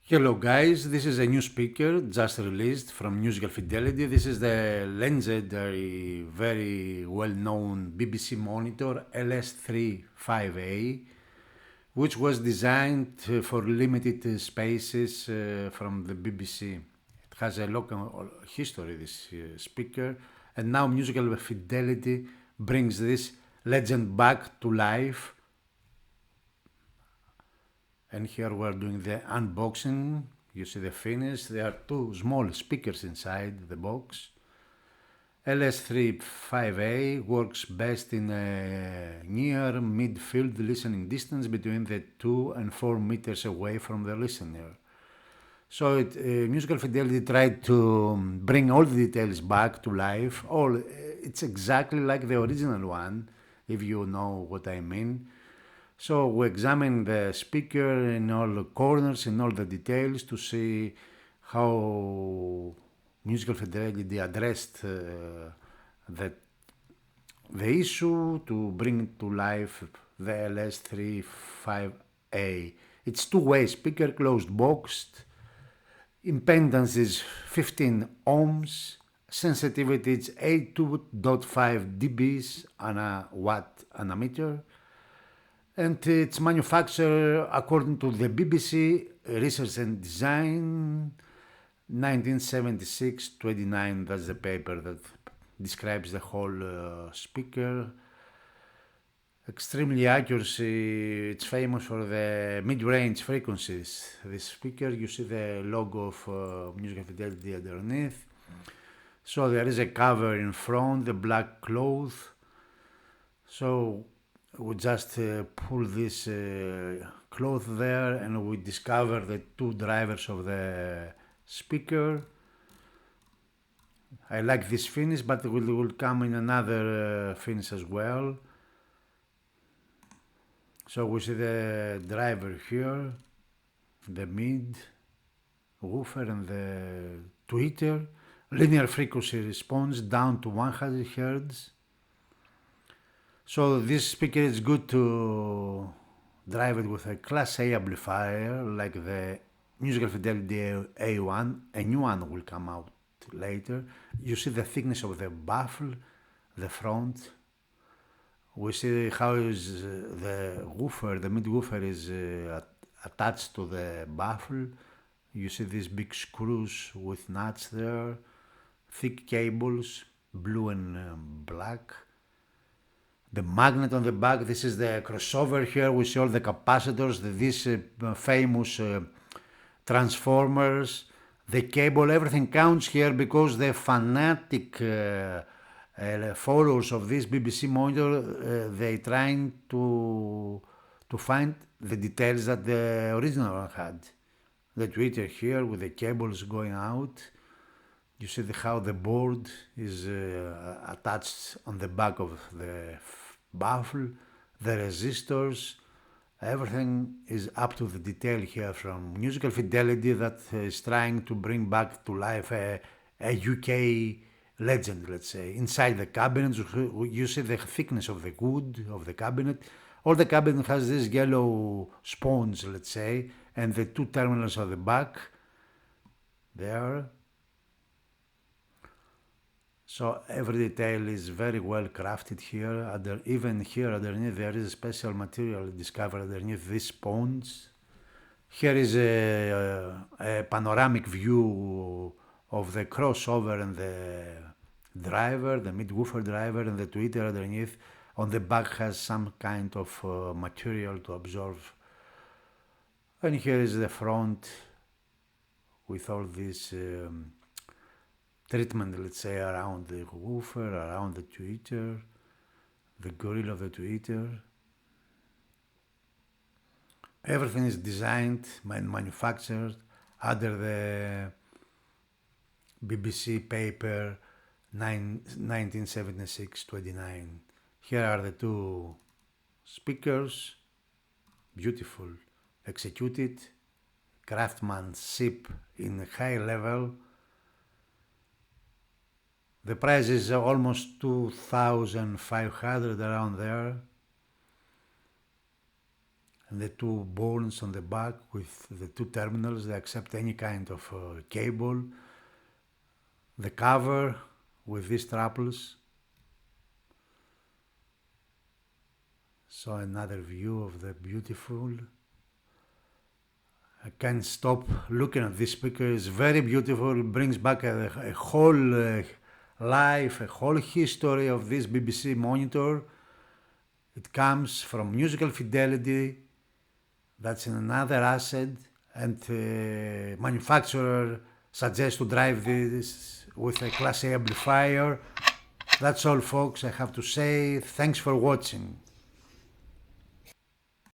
Hello guys, this is a new speaker just released from Musical Fidelity. This is the legendary, very well-known BBC monitor LS3 5A, which was designed for limited spaces from the BBC. It has a long history, this speaker, and now Musical Fidelity brings this legend back to life. And here we're doing the unboxing. You see the finish. There are two small speakers inside the box. LS3 5A works best in a near midfield listening distance between the 2 and 4 meters away from the listener. So Musical Fidelity tried to bring all the details back to life. It's exactly like the original one, if you know what I mean. So we examine the speaker in all the corners, in all the details to see how Musical Fidelity addressed the, the issue to bring to life the LS35A. It's two-way speaker, closed boxed. Impedance is 15 ohms. Sensitivity is 82.5 dBs on a watt on a meter. And it's manufactured according to the BBC Research and Design 1976-29. That's the paper that describes the whole speaker. Extremely accuracy. It's famous for the mid-range frequencies. This speaker, you see the logo of Musical Fidelity underneath. So there is a cover in front, the black cloth. So we just pull this cloth there and we discover the two drivers of the speaker. I like this finish, but it will come in another finish as well. So we see the driver here, the mid woofer and the tweeter. Linear frequency response down to 100 Hz. So this speaker is good to drive it with a Class A amplifier like the Musical Fidelity A1. A new one will come out later. You see the thickness of the baffle, the front. We see how is the woofer, the mid woofer is attached to the baffle. You see these big screws with nuts there, thick cables, blue and black. The magnet on the back, this is the crossover here. We see all the capacitors, these famous transformers, the cable, everything counts here because the fanatic followers of this BBC monitor, they trying to find the details that the original one had. The tweeter here with the cables going out. You see how the board is attached on the back of the baffle, the resistors, everything is up to the detail here from Musical Fidelity that is trying to bring back to life a UK legend, let's say. Inside the cabinet, you see the thickness of the wood of the cabinet. All the cabinet has this yellow sponge, let's say, and the two terminals at the back there. So every detail is very well crafted here. Even here underneath there is a special material discovered underneath this sponge. Here is a panoramic view of the crossover and the driver, the mid-woofer driver and the tweeter underneath. On the back has some kind of material to absorb. And here is the front with all this treatment, let's say, around the woofer, around the tweeter, the grill of the tweeter. Everything is designed and manufactured under the BBC paper 1976-29. Here are the two speakers, beautiful, executed, craftsmanship in high level. The price is almost 2,500 around there. and the two bones on the back with the two terminals. They accept any kind of cable. The cover with these trapels. So another view of the beautiful. I can't stop looking at this speaker. It's very beautiful. It brings back a whole life, a whole history of this BBC monitor. It comes from Musical Fidelity. That's another asset, and manufacturer suggests to drive this with a Class A amplifier. That's all, folks, I have to say. Thanks for watching.